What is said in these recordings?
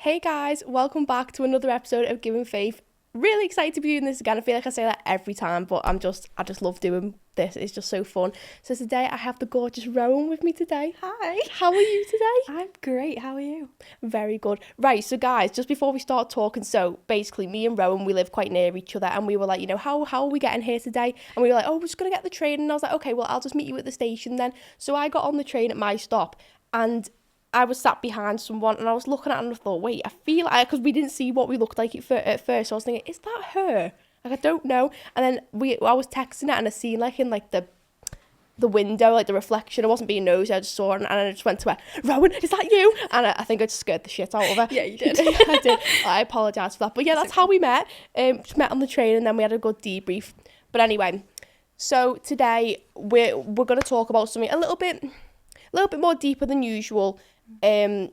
Hey guys, welcome back to another episode of Giving Faith. Really excited to be doing this again. I feel like I say that every time, but I just love doing this. It's just so fun. So today I have the gorgeous Rowan with me today. Hi. How are you today? I'm great. How are you? Very good. Right, so guys, just before we start talking, so basically me and Rowan, we live quite near each other, and we were like, how are we getting here today? And we were like, oh, we're just going to get the train. And I was like, okay, well, I'll just meet you at the station then. So I got on the train at my stop, and I was sat behind someone, and I was looking at her and I thought, wait, I feel like, because we didn't see what we looked like at first, so I was thinking, is that her? Like, I don't know. And then I was texting it, and I seen like in like the window, like the reflection. I wasn't being nosy, I just saw it, and I just went to her, Rowan, is that you? And I think I just scared the shit out of her. Yeah, you did. I did. I apologise for that. But yeah, that's how we met. Just met on the train, and then we had a good debrief. But anyway, so today we're going to talk about something a little bit more deeper than usual. If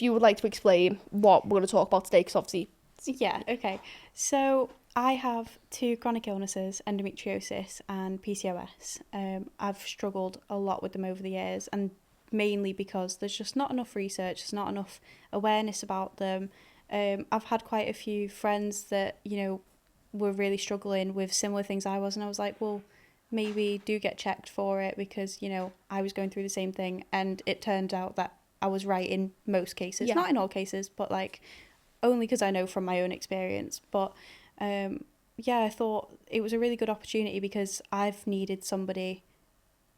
you would like to explain what we're going to talk about today, because obviously... Yeah, okay. So I have two chronic illnesses, endometriosis and PCOS. I've struggled a lot with them over the years, and mainly because there's just not enough research, there's not enough awareness about them. I've had quite a few friends that, were really struggling with similar things I was, and I was like, well, maybe do get checked for it, because, I was going through the same thing, and it turned out that I was right in most cases. Yeah. Not in all cases, but like only because I know from my own experience. But I thought it was a really good opportunity, because I've needed somebody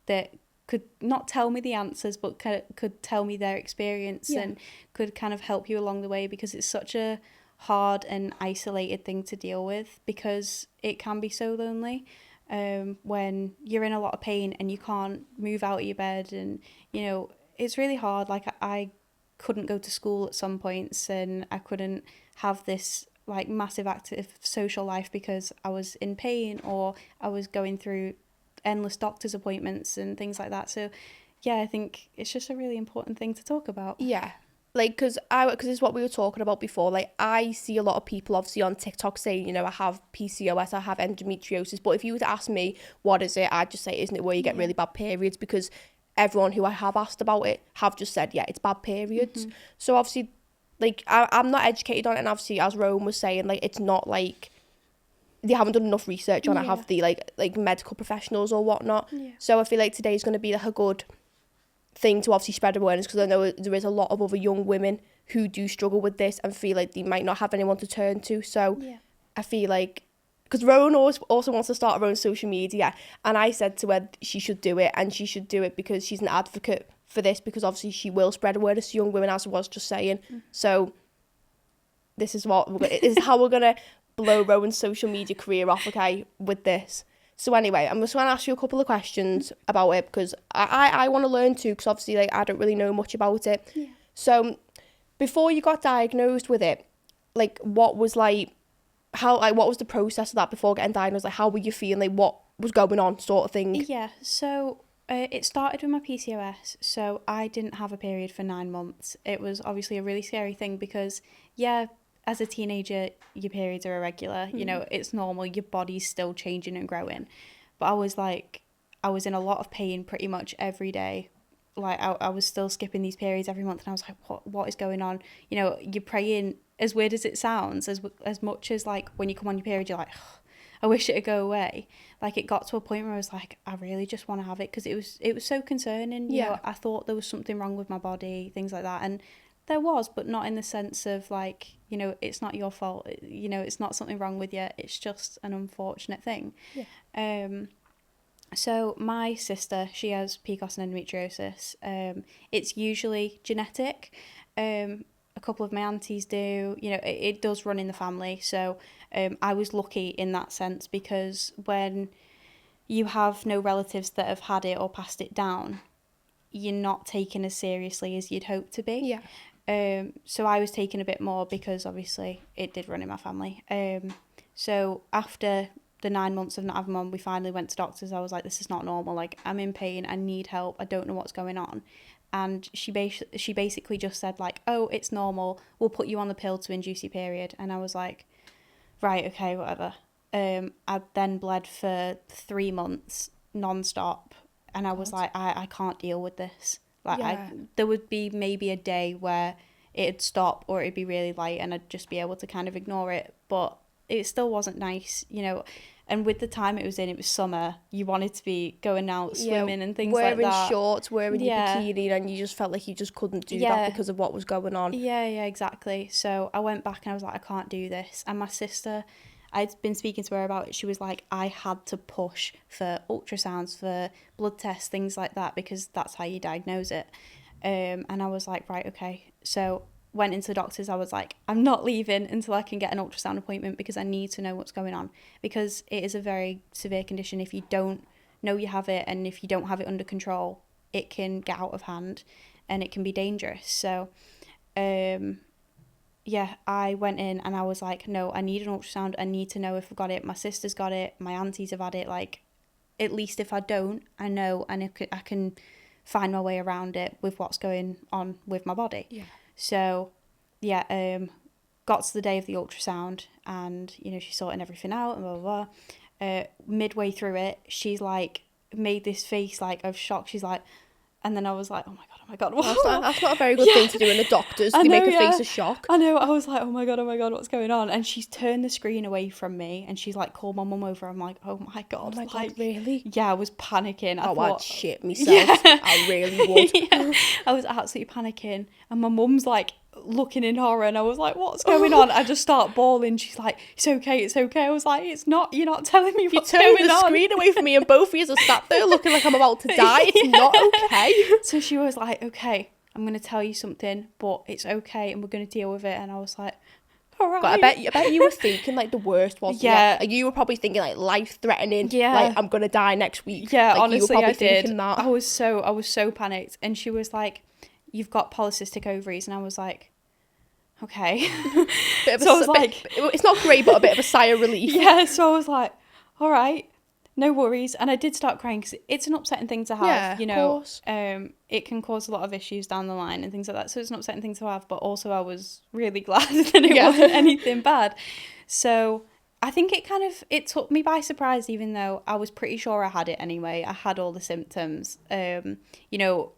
that could not tell me the answers, but could tell me their experience and could kind of help you along the way, because it's such a hard and isolated thing to deal with, because it can be so lonely when you're in a lot of pain and you can't move out of your bed, and it's really hard. Like, I couldn't go to school at some points, and I couldn't have this like massive active social life because I was in pain, or I was going through endless doctor's appointments and things like that. So yeah, I think it's just a really important thing to talk about. Yeah. Like, because it's what we were talking about before. Like, I see a lot of people obviously on TikTok saying, I have PCOS, I have endometriosis. But if you were to ask me, what is it? I'd just say, isn't it where you get really bad periods? Because everyone who I have asked about it have just said, yeah, it's bad periods. Mm-hmm. So obviously, like, I'm not educated on it. And obviously, as Rowan was saying, like, it's not like they haven't done enough research on it, have the like medical professionals or whatnot. Yeah. So I feel like today's going to be like a good thing to obviously spread awareness, because I know there is a lot of other young women who do struggle with this and feel like they might not have anyone to turn to. So I feel like, because Rowan also wants to start her own social media, and I said to her she should do it, and she should do it because she's an advocate for this, because obviously she will spread awareness to young women, as I was just saying. So this is how we're gonna blow Rowan's social media career off, okay, with this. So anyway, I'm just going to ask you a couple of questions about it, because I want to learn too, because obviously like I don't really know much about it. Yeah. So before you got diagnosed with it, like what was the process of that before getting diagnosed? Like, how were you feeling? Like, what was going on, sort of thing? Yeah, so it started with my PCOS. So I didn't have a period for 9 months. It was obviously a really scary thing, because as a teenager, your periods are irregular. It's normal. Your body's still changing and growing. But I was in a lot of pain pretty much every day. Like, I was still skipping these periods every month, and I was like, what is going on? You're praying, as weird as it sounds, as much as like when you come on your period, you're like, oh, I wish it'd go away. Like, it got to a point where I was like, I really just want to have it, because it was so concerning. I thought there was something wrong with my body, things like that. And there was, but not in the sense of like, it's not your fault. It's not something wrong with you. It's just an unfortunate thing. Yeah. So my sister, she has PCOS and endometriosis. It's usually genetic. A couple of my aunties do. It does run in the family. So I was lucky in that sense, because when you have no relatives that have had it or passed it down, you're not taken as seriously as you'd hope to be. Yeah. So I was taken a bit more, because obviously it did run in my family. So after the 9 months of not having one, we finally went to doctors. I was like, this is not normal. Like, I'm in pain. I need help. I don't know what's going on. And she basically just said like, oh, it's normal. We'll put you on the pill to induce your period. And I was like, right, okay, whatever. I then bled for 3 months non-stop. And I was like, I can't deal with this. Like, Yeah. there would be maybe a day where it'd stop or it'd be really light and I'd just be able to kind of ignore it. But it still wasn't nice, you know. And with the time it was summer, you wanted to be going out swimming and things like that. Wearing shorts, wearing your bikini, and you just felt like you just couldn't do that because of what was going on. Yeah, exactly. So I went back and I was like, I can't do this. And my sister, I'd been speaking to her about it. She was like, I had to push for ultrasounds, for blood tests, things like that, because that's how you diagnose it. And I was like, right, okay. So went into the doctors. I was like, I'm not leaving until I can get an ultrasound appointment because I need to know what's going on, because it is a very severe condition. If you don't know you have it and if you don't have it under control, it can get out of hand and it can be dangerous. So I went in and I was like, no, I need an ultrasound. I need to know if I've got it. My sister's got it, my aunties have had it. Like, at least if I don't, I know, and I can find my way around it with what's going on with my body. So, got to the day of the ultrasound and, you know, she's sorting everything out and blah, blah, blah. Midway through it, she's like, made this face like of shock. She's like, and then I was like, oh my God. That's not a very good thing to do in the doctors. They make a face of shock. I know. I was like, oh my God, what's going on? And she's turned the screen away from me and she's like, called my mum over. I'm like, oh my God. Oh my God, really? Yeah, I was panicking. I'd shit myself. I really would. I was absolutely panicking. And my mum's like looking in horror and I was like, what's going on? I just start bawling. She's like, it's okay. I was like, it's not, you're not telling me what's going on. You turned the screen away from me and both of you are sat there looking like I'm about to die. It's not okay. So she was like, okay, I'm going to tell you something, but it's okay and we're going to deal with it. And I was like, all right. But I bet you were thinking like the worst was. Yeah. Like, you were probably thinking like life threatening. Yeah. Like, I'm going to die next week. Yeah, like, honestly, you were I did. That. I was so panicked. And she was like, you've got polycystic ovaries. And I was like, okay. So I was like, it's not great, but a bit of a sigh of relief. Yeah, so I was like, all right, no worries. And I did start crying because it's an upsetting thing to have, you know. Of course. It can cause a lot of issues down the line and things like that. So it's an upsetting thing to have, but also I was really glad that it wasn't anything bad. So I think it took me by surprise, even though I was pretty sure I had it anyway. I had all the symptoms. You know,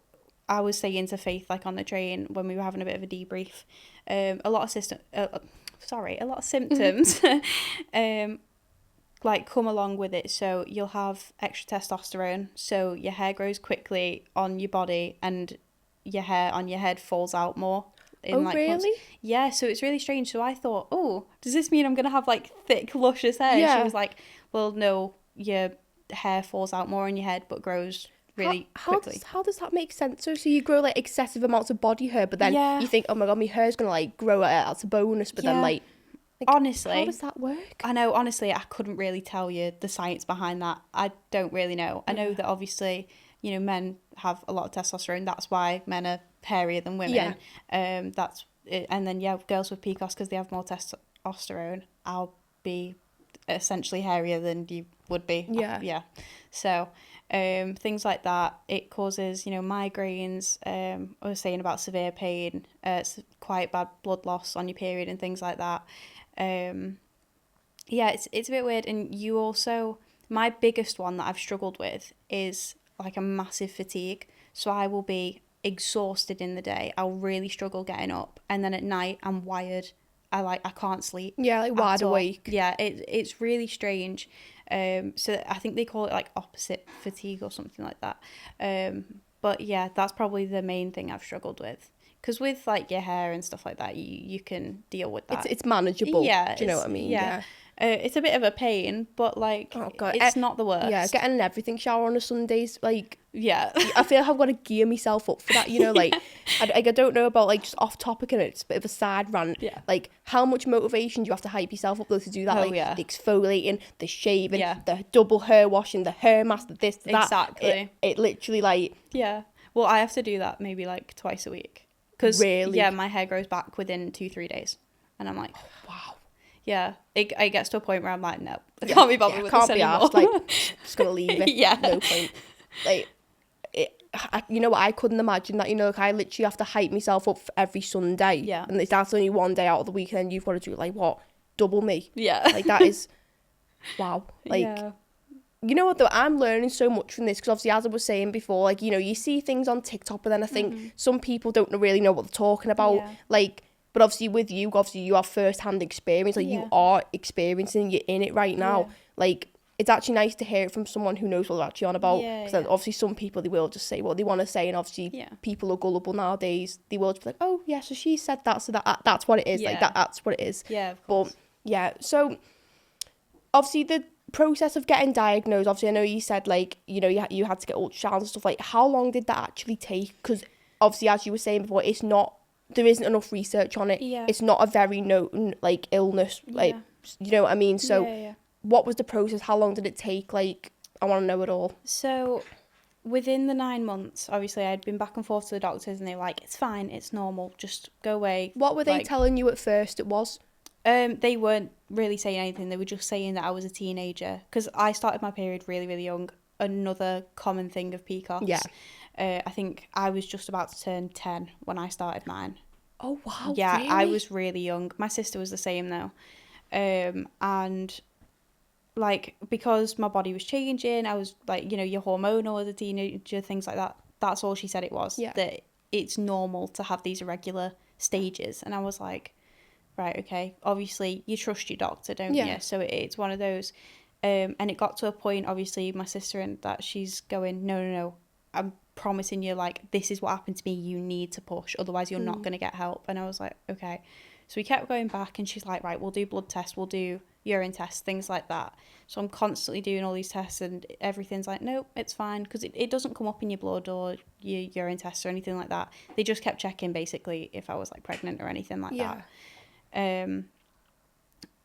I was saying to Faith, like on the train when we were having a bit of a debrief, a lot of symptoms like come along with it. So you'll have extra testosterone, so your hair grows quickly on your body and your hair on your head falls out more. Really? Yeah, so it's really strange. So I thought, oh, does this mean I'm gonna have like thick, luscious hair? Yeah. She was like, well, no, your hair falls out more on your head but grows really quickly. How does that make sense? So you grow like excessive amounts of body hair, but then you think, oh my God, my hair's gonna like grow as a bonus, but then like honestly, how does that work? I know, honestly, I couldn't really tell you the science behind that. I don't really know. I know that obviously, you know, men have a lot of testosterone. That's why men are hairier than women. That's it. And then girls with PCOS, because they have more testosterone, I'll be essentially hairier than you would be. Yeah. So things like that, it causes, you know, migraines. I was saying about severe pain, it's quite bad blood loss on your period and things like that. It's a bit weird. And you also, my biggest one that I've struggled with is like a massive fatigue. So I will be exhausted in the day. I'll really struggle getting up, and then at night I'm wired. I can't sleep. Yeah, like wide awake. Yeah, it's really strange. So I think they call it like opposite fatigue or something like that. But yeah, that's probably the main thing I've struggled with. Because with like your hair and stuff like that, you can deal with that. It's manageable. Yeah, do you know what I mean? Yeah. It's a bit of a pain, but like, it's not the worst. Yeah, getting an everything shower on a Sunday's like, I feel like I've got to gear myself up for that, you know, like, I don't know about like just off topic and it's a bit of a side rant. Yeah. Like, how much motivation do you have to hype yourself up though to do that? The exfoliating, the shaving, the double hair washing, the hair mask, this, that. Exactly. It literally like. Yeah. Well, I have to do that maybe like twice a week. Because, my hair grows back within 2-3 days. And I'm like, oh, wow. Yeah, it gets to a point where I'm like, no, I can't be bothered with this anymore. Asked, like, just gonna leave it. No point. Like, you know what? I couldn't imagine that. You know, like, I literally have to hype myself up for every Sunday. Yeah. And that's only one day out of the week, and then you've got to do like what? Double me. Yeah. Like that is, wow. Like, you know what though, I'm learning so much from this, because obviously, as I was saying before, like, you know, you see things on TikTok, but then I think some people don't really know what they're talking about. Yeah. Like, but obviously with you, obviously you have first-hand experience, like you are experiencing, you're in it right now. Like, it's actually nice to hear it from someone who knows what they're actually on about. Because then obviously some people, they will just say what they want to say, and obviously people are gullible nowadays. They will just be like, oh yeah, so she said that, so that's what it is. Like that's what it is. Yeah, of course. But yeah, so obviously the process of getting diagnosed, obviously I know you said, like, you know, you had to get ultrasounds and stuff. Like, how long did that actually take? Because obviously, as you were saying before, there isn't enough research on it. It's not a very known, like, illness, like, you know what I mean? So what was the process? How long did it take? Like, I want to know it all. So within the 9 months, obviously I'd been back and forth to the doctors, and they were like, it's fine, it's normal, just go away. What were they telling you at first it was? They weren't really saying anything. They were just saying that I was a teenager, because I started my period really, really young. Another common thing of PCOS. Yeah. I think I was just about to turn 10 when I started mine. Oh, wow. Yeah, really? I was really young. My sister was the same though. And like, because my body was changing, I was like, you know, you're hormonal as a teenager, things like that. That's all she said it was. Yeah. That it's normal to have these irregular stages. And I was like, right, okay. Obviously, you trust your doctor, don't you? So it's one of those. And it got to a point, obviously, my sister, and that she's going, no, I'm promising you, like, this is what happened to me. You need to push, otherwise you're not going to get help. And I was like, okay. So we kept going back, and she's like, right, we'll do blood tests, we'll do urine tests, things like that. So I'm constantly doing all these tests, and everything's like, nope, it's fine, because it doesn't come up in your blood or your urine tests or anything like that. They just kept checking, basically, if I was, like, pregnant or anything like that.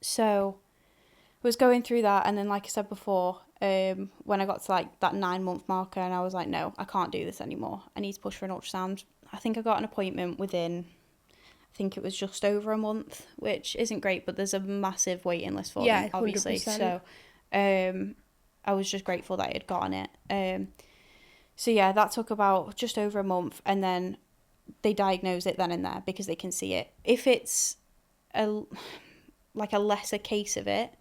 So I was going through that, and then, like I said before, when I got to, like, that 9-month marker, and I was like, no, I can't do this anymore, I need to push for an ultrasound. I think I got an appointment within, I think it was just over a month, which isn't great, but there's a massive waiting list for them, obviously. 100%. So I was just grateful that I had gotten it. So yeah, that took about just over a month, and then they diagnose it then and there, because they can see it. If it's a lesser case of it,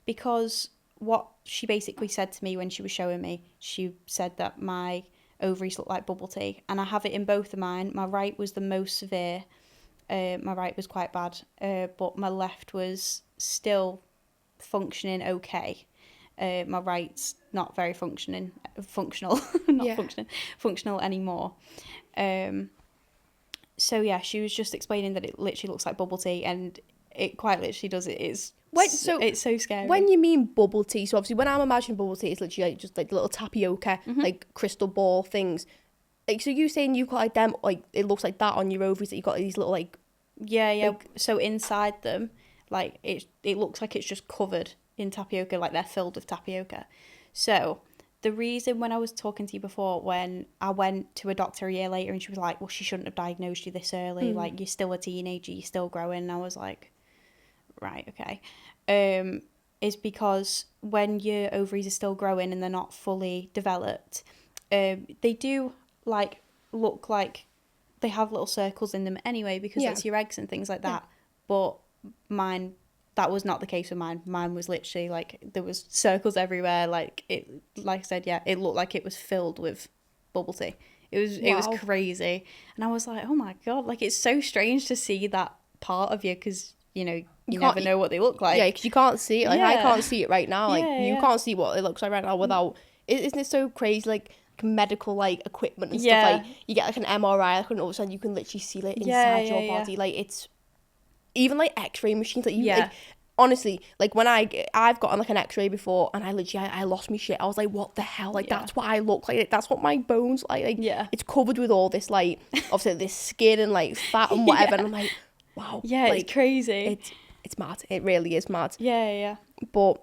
because what she basically said to me when she was showing me, she said that my ovaries look like bubble tea, and I have it in both of mine. My right was the most severe. My right was quite bad, but my left was still functioning okay. My right's not very functional anymore. So yeah, she was just explaining that it literally looks like bubble tea, and it quite literally does. It's so scary. When you mean bubble tea, so obviously when I'm imagining bubble tea, it's literally like just like little tapioca, like crystal ball things. Like, so you saying you've got like them, like it looks like that on your ovaries, that you've got these little like... Yeah. Like, so inside them, like it looks like it's just covered in tapioca, like they're filled with tapioca. So the reason, when I was talking to you before, when I went to a doctor a year later, and she was like, well, she shouldn't have diagnosed you this early, like you're still a teenager, you're still growing, and I was like, right, okay. Is because when your ovaries are still growing and they're not fully developed, they do like look like they have little circles in them anyway, because that's your eggs and things like that. But mine, that was not the case with mine. Mine was literally like, there was circles everywhere. Like I said, it looked like it was filled with bubble tea. It was crazy. And I was like, oh my God, like it's so strange to see that part of you, because, you know, you never know what they look like. Yeah, because you can't see it. Like, I can't see it right now. Like, you can't see what it looks like right now without... Isn't it so crazy? Like, medical, like, equipment and stuff. Like, you get, like, an MRI, like, and all of a sudden you can literally see it inside your body. Like, it's... Even, like, X-ray machines. Like, you... Like, honestly, like, when I've gotten, like, an X-ray before, and I lost my shit. I was like, what the hell? Like, that's what I look like. That's what my bones like. Like, it's covered with all this, like, obviously, this skin and, like, fat and whatever. And I'm like, wow. Yeah, like, it's crazy. It's mad. It really is mad. Yeah. But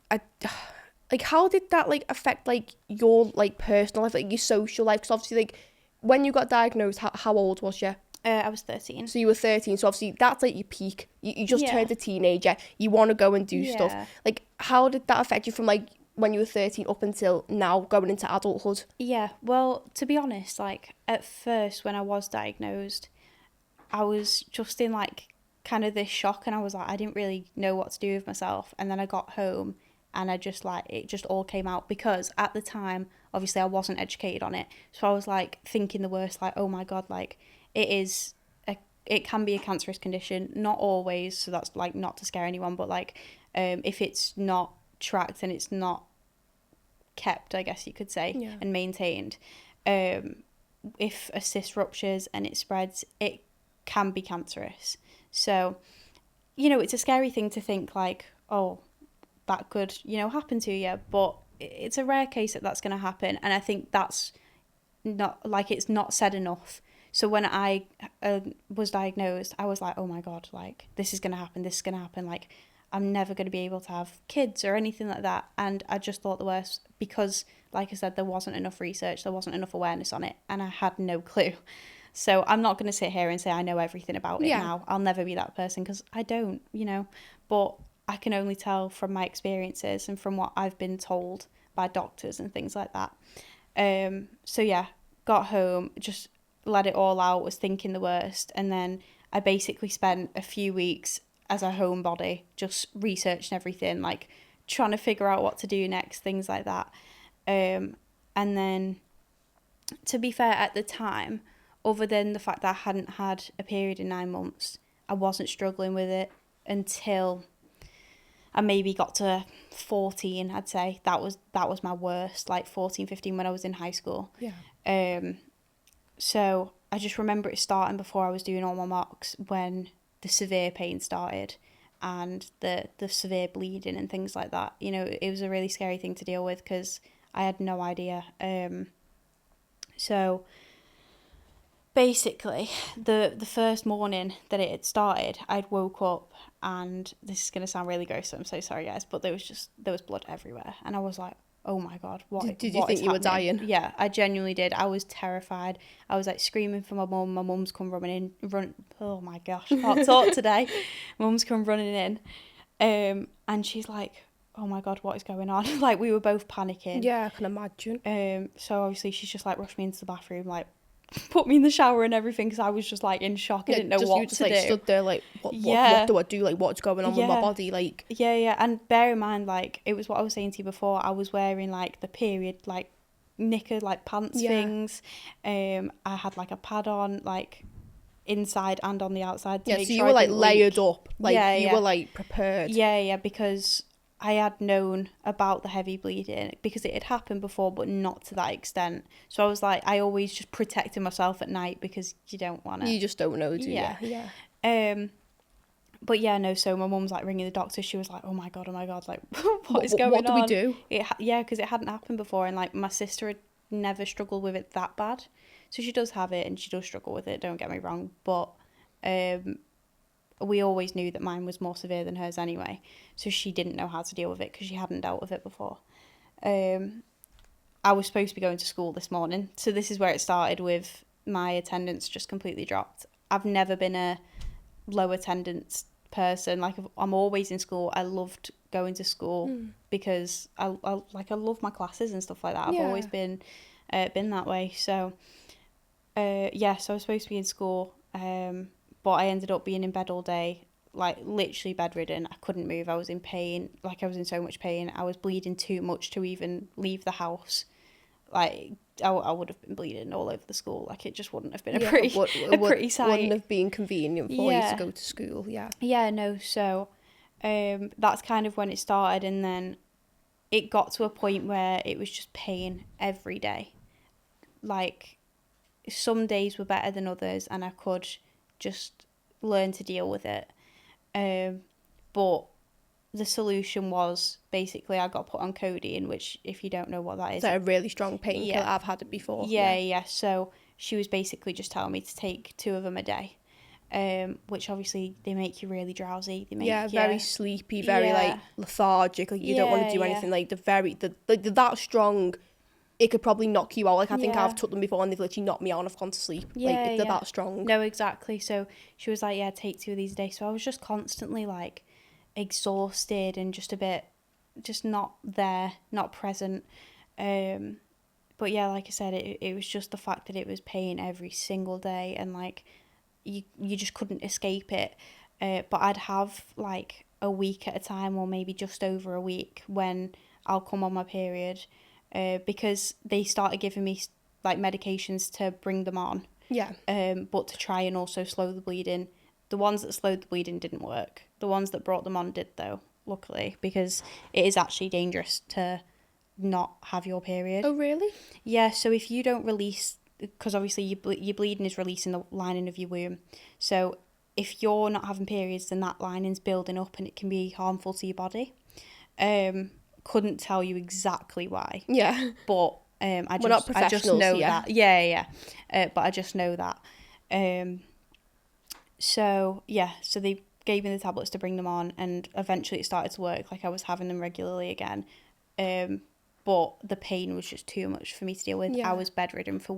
like, how did that like affect like your like personal life, like your social life? Because obviously, like, when you got diagnosed, how old was you? I was 13. So you were 13. So obviously that's like your peak. You just turned a teenager. You want to go and do stuff. Like, how did that affect you from like when you were 13 up until now, going into adulthood? Yeah. Well, to be honest, like at first when I was diagnosed, I was just in like kind of this shock, and I was like, I didn't really know what to do with myself. And then I got home, and I just like, it just all came out, because at the time, obviously I wasn't educated on it, so I was like thinking the worst, like, oh my god, like it can be a cancerous condition, not always, so that's like not to scare anyone, but like if it's not tracked and it's not kept, I guess you could say, and maintained, if a cyst ruptures and it spreads, it can be cancerous. So, you know, it's a scary thing to think like, oh, that could, you know, happen to you, but it's a rare case that that's going to happen, and I think that's not, like, it's not said enough. So when I was diagnosed, I was like, oh my god, like, this is going to happen, like, I'm never going to be able to have kids or anything like that. And I just thought the worst, because, like I said, there wasn't enough research, there wasn't enough awareness on it, and I had no clue. So I'm not going to sit here and say I know everything about it now. I'll never be that person, because I don't, you know. But I can only tell from my experiences and from what I've been told by doctors and things like that. So yeah, got home, just let it all out, was thinking the worst, and then I basically spent a few weeks as a homebody, just researching everything, like trying to figure out what to do next, things like that. And then, to be fair, at the time, other than the fact that I hadn't had a period in 9 months, I wasn't struggling with it until I maybe got to 14, I'd say. That was my worst, like 14, 15, when I was in high school. So I just remember it starting before I was doing all my mocks, when the severe pain started and the severe bleeding and things like that. You know, it was a really scary thing to deal with, because I had no idea. So basically, the first morning that it had started, I'd woke up, and this is going to sound really gross, so I'm so sorry guys, but there was blood everywhere, and I was like, oh my god, did you think you were dying? Yeah, I genuinely did. I was terrified. I was like screaming for my mum's come running in, oh my gosh, I can't talk today. Mum's come running in, and she's like, oh my god, what is going on? Like, we were both panicking. Yeah, I can imagine. So obviously she's just like rushed me into the bathroom, like put me in the shower and everything, because I was just like in shock. I didn't know what to do. Like stood there like, what do I do? Like, what's going on with my body? Like, yeah. And bear in mind, like, it was what I was saying to you before. I was wearing like the period like knicker like pants things. I had like a pad on, like inside and on the outside. To make so sure you were like layered up. Like, you were like prepared. Yeah, because I had known about the heavy bleeding, because it had happened before, but not to that extent. So I was like, I always just protected myself at night, because you don't want to. You just don't know, do you? Yeah. But yeah, no, so my mum's like ringing the doctor. She was like, oh my god, like, what is going on? What do we do? Because it hadn't happened before, and like my sister had never struggled with it that bad. So she does have it, and she does struggle with it, don't get me wrong. But we always knew that mine was more severe than hers anyway, so she didn't know how to deal with it, because she hadn't dealt with it before. I was supposed to be going to school this morning, so this is where it started with my attendance just completely dropped. I've never been a low attendance person. Like, I'm always in school. I loved going to school because I love my classes and stuff like that. I've always been that way. So so I was supposed to be in school, but I ended up being in bed all day, like literally bedridden. I couldn't move. I was in pain. Like, I was in so much pain. I was bleeding too much to even leave the house. Like, I would have been bleeding all over the school. Like, it just wouldn't have been a pretty sight. Wouldn't have been convenient for you to go to school. Yeah, no. So that's kind of when it started, and then it got to a point where it was just pain every day. Like, some days were better than others, and I could just learn to deal with it. But the solution was basically I got put on codeine, which, if you don't know what that is, it's like a really strong painkiller. I've had it before. Yeah. So she was basically just telling me to take 2 of them a day, which obviously they make you really drowsy. They make very sleepy, very like lethargic. Like, you don't want to do anything. Like, they're that strong. It could probably knock you out. Like, I think I've took them before and they've literally knocked me out and I've gone to sleep. Like, they're that strong. No, exactly. So she was like, take 2 of these a day. So I was just constantly like exhausted and just a bit, just not there, not present. But yeah, like I said, it was just the fact that it was pain every single day, and like you just couldn't escape it. But I'd have like a week at a time, or maybe just over a week, when I'll come on my period, because they started giving me like medications to bring them on. Yeah. But to try and also slow the bleeding. The ones that slowed the bleeding didn't work. The ones that brought them on did, though, luckily, because it is actually dangerous to not have your period. Oh, really? Yeah, so if you don't release, because obviously your bleeding is releasing the lining of your womb. So if you're not having periods, then that lining's building up and it can be harmful to your body. Couldn't tell you exactly why. Yeah. But We're not professionals, I just know here. that. Yeah. But I just know that. So they gave me the tablets to bring them on, and eventually it started to work. Like, I was having them regularly again. But the pain was just too much for me to deal with. Yeah. I was bedridden for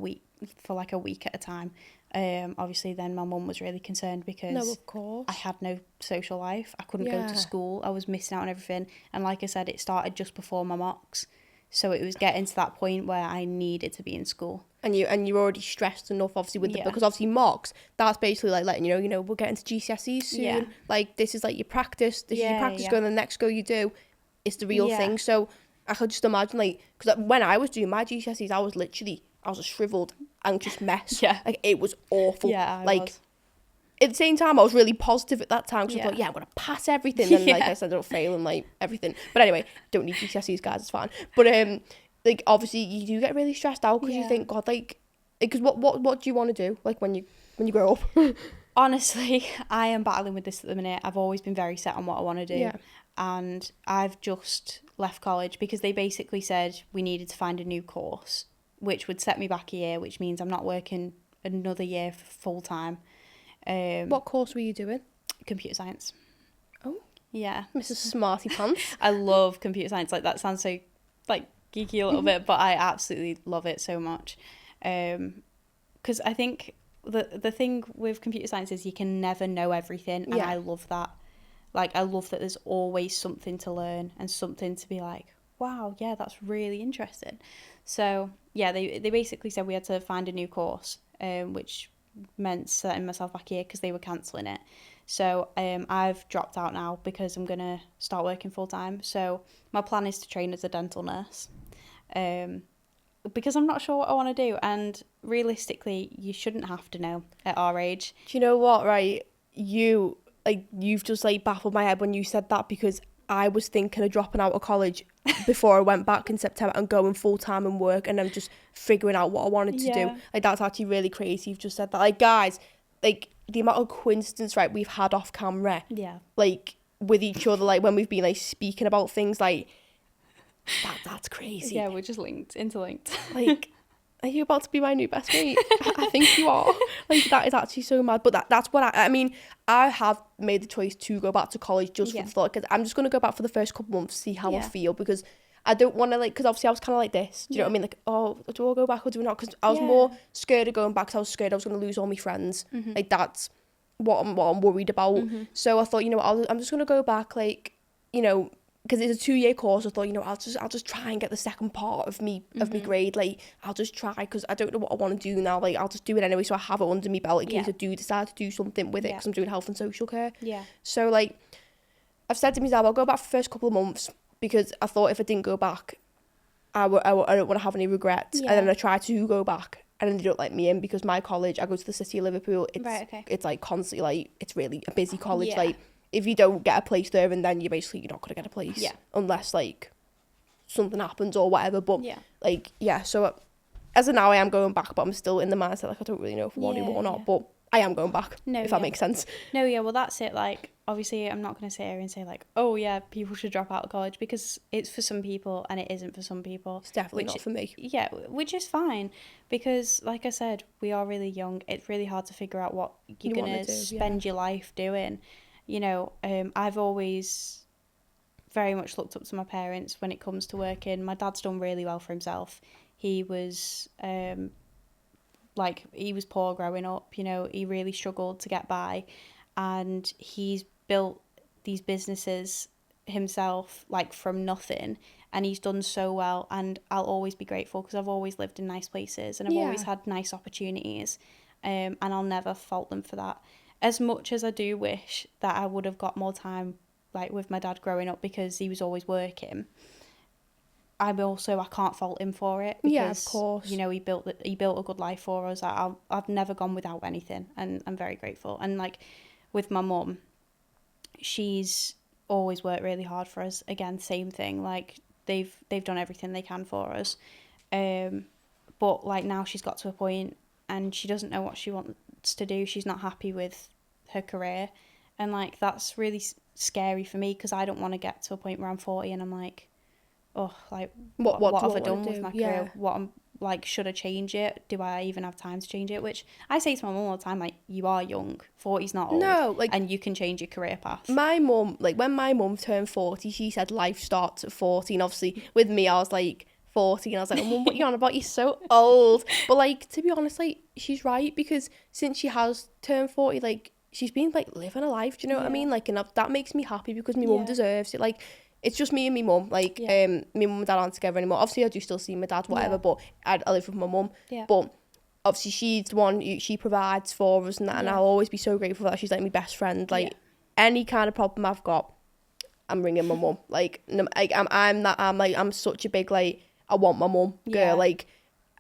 like a week at a time. Obviously then my mum was really concerned because No, of course. I had no social life. I couldn't go to school. I was missing out on everything. And like I said, it started just before my mocks. So it was getting to that point where I needed to be in school. And you're already stressed enough, obviously, with because obviously mocks, that's basically like letting you know, we'll get into GCSEs soon. Yeah. Like, this is like your practice. This is your practice go, and the next go you do, it's the real thing. So I could just imagine, like, because when I was doing my GCSEs, I was a shriveled, anxious mess. Yeah. Like, it was awful. Yeah, I was. At the same time, I was really positive at that time because I thought, I'm going to pass everything. And like I said, I'll fail and like everything. But anyway, don't need GCSEs, guys, it's fine. But like, obviously, you do get really stressed out because you think, God, like, because what do you want to do, like, when you grow up? Honestly, I am battling with this at the minute. I've always been very set on what I want to do. Yeah. And I've just left college because they basically said we needed to find a new course, which would set me back a year, which means I'm not working another year full time. What course were you doing? Computer science. Oh. Yeah. Mrs. Smarty Pants. I love computer science. Like, that sounds so, like, geeky a little bit, but I absolutely love it so much. Because I think the thing with computer science is you can never know everything, and I love that. Like, I love that there's always something to learn and something to be like, wow, yeah, that's really interesting. So, yeah, they basically said we had to find a new course, which meant setting myself back here because they were cancelling it. So I've dropped out now because I'm going to start working full time. So my plan is to train as a dental nurse, because I'm not sure what I want to do. And realistically, you shouldn't have to know at our age. Do you know what, right? You've just like baffled my head when you said that, because I was thinking of dropping out of college before I went back in September and going full time and work, and I'm just figuring out what I wanted to do. Like, that's actually really crazy. You've just said that. Like, guys, like, the amount of coincidence, right, we've had off camera. Yeah. Like, with each other, like, when we've been like speaking about things, like, that's crazy. Yeah, we're just interlinked. Like, are you about to be my new best mate? I think you are. Like, that is actually so mad. But that's what I mean, I have made the choice to go back to college just for the thought, because I'm just going to go back for the first couple months, see how I feel, because I don't want to, like, because obviously I was kind of like this. Do you know what I mean? Like, oh, do I go back or do I not? Because I was more scared of going back, because I was scared I was going to lose all my friends. Mm-hmm. Like, that's what I'm worried about. Mm-hmm. So I thought, you know, I'm just going to go back, like, you know, because it's a 2-year course. I thought, you know, I'll just try and get the second part of me grade. Like, I'll just try, because I don't know what I want to do now. Like, I'll just do it anyway, so I have it under my belt in case I do decide to do something with it, because I'm doing health and social care. Yeah. So, like, I've said to myself, I'll go back for the first couple of months, because I thought if I didn't go back, I don't want to have any regrets. And then I tried to go back, and then they don't let me in, because my college, I go to the City of Liverpool. It's like constantly, like, it's really a busy college. Yeah. Like, if you don't get a place there, and then you're not going to get a place. Yeah. Unless, like, something happens or whatever. But, so as of now, I am going back, but I'm still in the mindset, like, I don't really know if I want to or not. But I am going back, if that makes sense. No, yeah, well, that's it. Like, obviously, I'm not going to sit here and say, like, oh, yeah, people should drop out of college, because it's for some people and it isn't for some people. It's definitely not for me. Yeah, which is fine, because, like I said, we are really young. It's really hard to figure out what you're going to spend your life doing. You know, I've always very much looked up to my parents when it comes to working. My dad's done really well for himself. He was, he was poor growing up, you know, he really struggled to get by. And he's built these businesses himself, like, from nothing. And he's done so well. And I'll always be grateful, because I've always lived in nice places and I've always had nice opportunities. And I'll never fault them for that. As much as I do wish that I would have got more time like with my dad growing up, because he was always working, I can't fault him for it, because, yeah, of course, you know, he built a good life for us. I've never gone without anything, and I'm very grateful. And like with my mum, she's always worked really hard for us. Again, same thing, like they've done everything they can for us. But like now she's got to a point and she doesn't know what she wants to do. She's not happy with her career, and like that's really scary for me, because I don't want to get to a point where I'm 40 and I'm like, oh, like what have I done with my career? What I'm like, should I change it? Do I even have time to change it? Which I say to my mum all the time, like, you are young, 40's not old, no, like, and you can change your career path. My mum, like, when my mum turned 40, she said life starts at 40, and obviously with me I was like 40 and I was like, Mum, what are you on about? You're so old. But like, to be honest, like, she's right, because since she has turned 40, like, she's been like living a life, do you know what I mean? Like, and that makes me happy, because my mum deserves it. Like, it's just me and my mum, like, my mum and dad aren't together anymore. Obviously I do still see my dad, whatever, but I live with my mum. But obviously she's the one she provides for us and that, and I'll always be so grateful that she's like my best friend. Like, any kind of problem I've got, I'm ringing my mum. Like, I'm such a big, like, I want my mum girl. Like,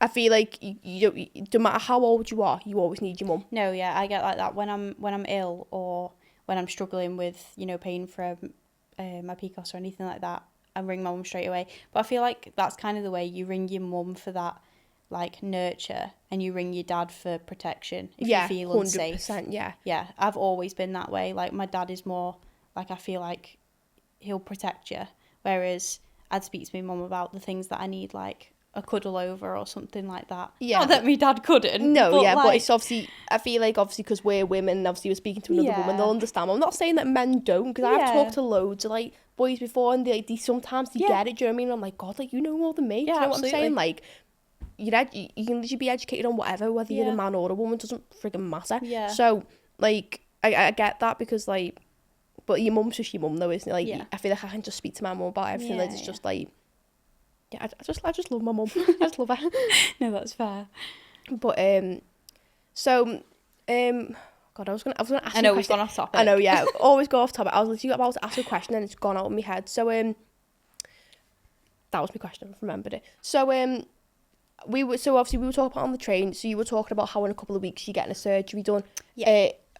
I feel like you no matter how old you are, you always need your mum. No, yeah, I get like that when I'm ill, or when I'm struggling with, you know, pain from my PCOS or anything like that. I ring my mum straight away. But I feel like that's kind of the way you ring your mum for that, like, nurture, and you ring your dad for protection if you feel unsafe. 100%, yeah, I've always been that way. Like, my dad is more like, I feel like he'll protect you, whereas I'd speak to my mum about the things that I need, like a cuddle over or something like that. Not that my dad couldn't. No, but but it's obviously, I feel like obviously because we're women, obviously we're speaking to another woman, they'll understand. I'm not saying that men don't, because I've talked to loads of like boys before, and they sometimes get it, do you know what I mean? I'm like, God, like, you know more than me, do you know what I'm saying? Like, you can literally be educated on whatever, whether you're a man or a woman, doesn't frigging matter. So, like, I get that, because like, but your mum's just your mum though, isn't it? Like, I feel like I can just speak to my mum about everything. Like, it's just like, I just love my mum. I just love her. No, that's fair. But God, I was gonna ask. I know we've gone off topic. I know, yeah, always go off topic. I was literally about to ask a question and it's gone out of my head. So that was my question. I've remembered it. So obviously we were talking about on the train. So you were talking about how in a couple of weeks you're getting a surgery done.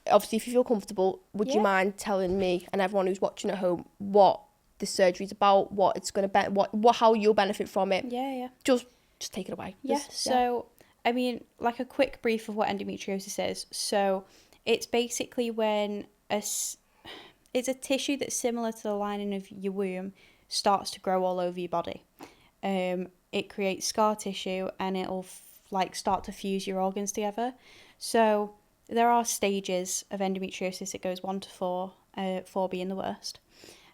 Obviously, if you feel comfortable, would you mind telling me and everyone who's watching at home what this surgery's about, what it's going to be, what how you'll benefit from it? Just take it away. So I mean, like, a quick brief of what endometriosis is. So it's basically when it's a tissue that's similar to the lining of your womb starts to grow all over your body. It creates scar tissue, and it'll like start to fuse your organs together. So there are stages of endometriosis. It goes 1 to 4, 4 being the worst.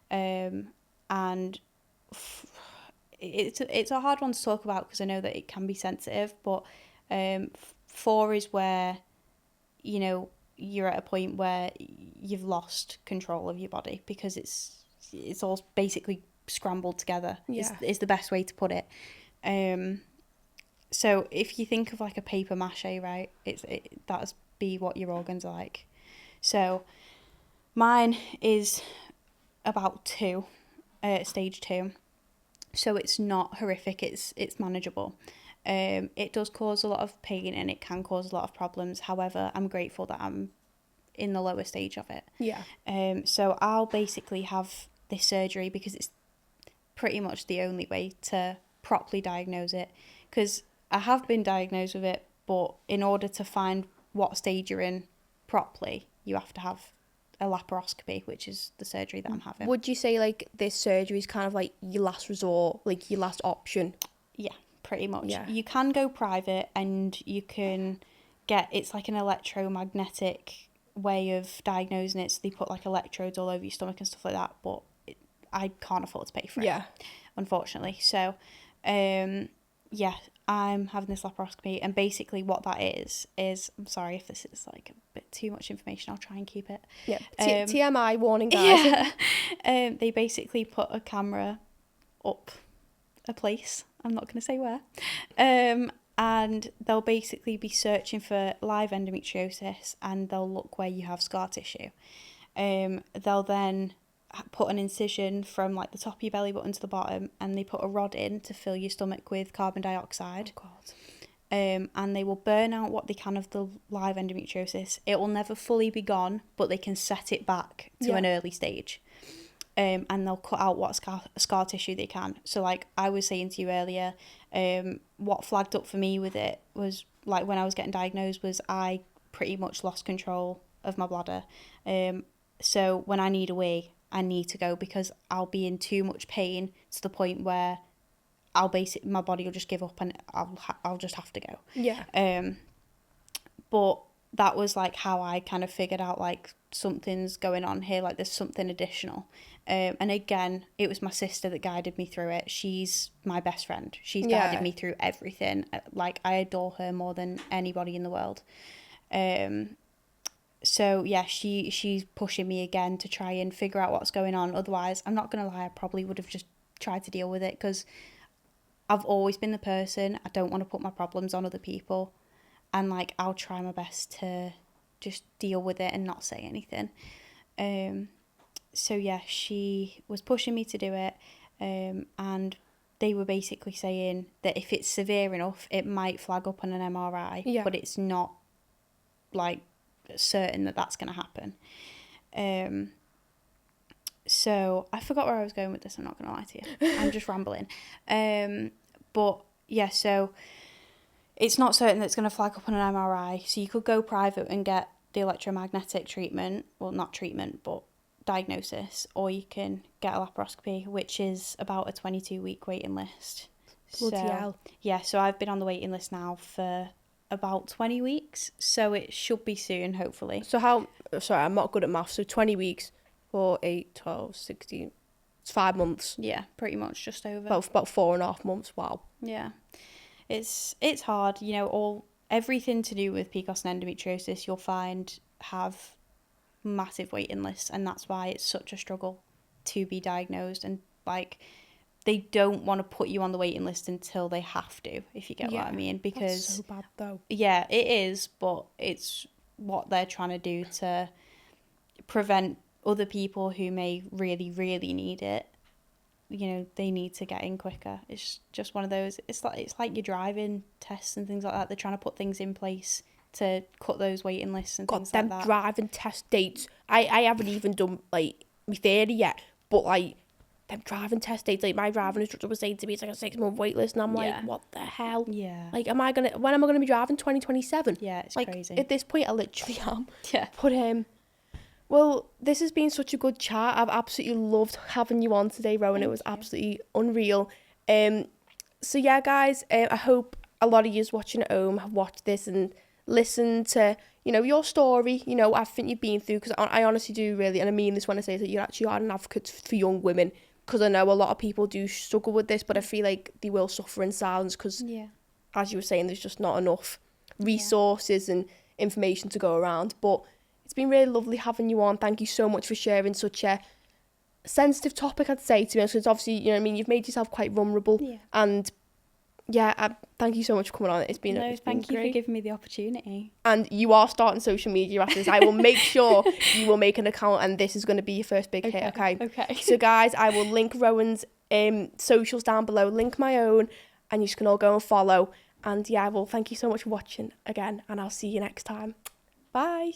And it's a hard one to talk about, because I know that it can be sensitive, but 4 is where, you know, you're at a point where you've lost control of your body, because it's all basically scrambled together. Is the best way to put it. So if you think of like a paper mache, right, that's be what your organs are like. So mine is about 2, stage 2. So it's not horrific, it's manageable. It does cause a lot of pain and it can cause a lot of problems. However, I'm grateful that I'm in the lower stage of it. So I'll basically have this surgery because it's pretty much the only way to properly diagnose it. Because I have been diagnosed with it, but in order to find what stage you're in properly, you have to have a laparoscopy, which is the surgery that I'm having. Would you say like this surgery is kind of like your last resort, like your last option? Yeah, pretty much. You can go private and you can get, it's like an electromagnetic way of diagnosing it. So they put like electrodes all over your stomach and stuff like that, but I can't afford to pay for it, unfortunately. So, I'm having this laparoscopy, and basically what that is I'm sorry if this is like a bit too much information, I'll try and keep it. TMI warning, guys. They basically put a camera up a place, I'm not going to say where, and they'll basically be searching for live endometriosis, and they'll look where you have scar tissue. They'll then put an incision from like the top of your belly button to the bottom, and they put a rod in to fill your stomach with carbon dioxide. Oh, God. And they will burn out what they can of the live endometriosis. It will never fully be gone, but they can set it back to an early stage. And they'll cut out what scar tissue they can. So like I was saying to you earlier, what flagged up for me with it was like when I was getting diagnosed was I pretty much lost control of my bladder. So when I need a wee, I need to go because I'll be in too much pain to the point where my body will just give up and I'll just have to go. Yeah. But that was like how I kind of figured out like something's going on here, like there's something additional. And again, it was my sister that guided me through it. She's my best friend. She's guided me through everything. Like I adore her more than anybody in the world. So yeah, she's pushing me again to try and figure out what's going on. Otherwise, I'm not gonna lie, I probably would have just tried to deal with it because I've always been the person, I don't want to put my problems on other people, and like I'll try my best to just deal with it and not say anything. So yeah, she was pushing me to do it, and they were basically saying that if it's severe enough, it might flag up on an MRI, but it's not like certain that that's going to happen. So I forgot where I was going with this, I'm not going to lie to you. I'm just rambling. But yeah, so it's not certain that it's going to flag up on an MRI. So you could go private and get the electromagnetic treatment, well, not treatment, but diagnosis, or you can get a laparoscopy, which is about a 22-week waiting list. Bloody hell. Yeah, so I've been on the waiting list now for about 20 weeks, so it should be soon, hopefully. So sorry, I'm not good at maths, so 20 weeks, 4, 8, 12, 16, it's 5 months. Yeah, pretty much, just over. About 4.5 months, wow. Yeah. It's hard, you know, everything to do with PCOS and endometriosis, you'll find have massive waiting lists, and that's why it's such a struggle to be diagnosed. And like they don't want to put you on the waiting list until they have to, if you get what I mean, because that's so bad though. Yeah, it is, but it's what they're trying to do to prevent other people who may really, really need it. You know, they need to get in quicker. It's just one of those. It's like your driving tests and things like that. They're trying to put things in place to cut those waiting lists and things like that. Driving test dates. I haven't even done like my theory yet, but like them driving test dates, like my driving instructor was saying to me, it's like a 6-month wait list, and I'm like, what the hell? Yeah. Like, when am I gonna be driving? 2027? Yeah, it's like, crazy. At this point, I literally am. Yeah. But well, this has been such a good chat. I've absolutely loved having you on today, Rowan. It was absolutely unreal. So yeah, guys, I hope a lot of you watching at home have watched this and listened to, you know, your story, you know, everything you've been through, because I honestly do really, and I mean this when I say that you actually are an advocate for young women, because I know a lot of people do struggle with this, but I feel like they will suffer in silence because, as you were saying, there's just not enough resources and information to go around. But it's been really lovely having you on. Thank you so much for sharing such a sensitive topic, I'd say, to me, because obviously, you know what I mean, you've made yourself quite vulnerable. Yeah. And thank you so much for coming on. Thank you for giving me the opportunity. And you are starting social media after this. I will make sure you will make an account, and this is going to be your first big hit, okay? So guys, I will link Rowan's socials down below, link my own, and you can all go and follow. And yeah, well, thank you so much for watching again, and I'll see you next time. Bye.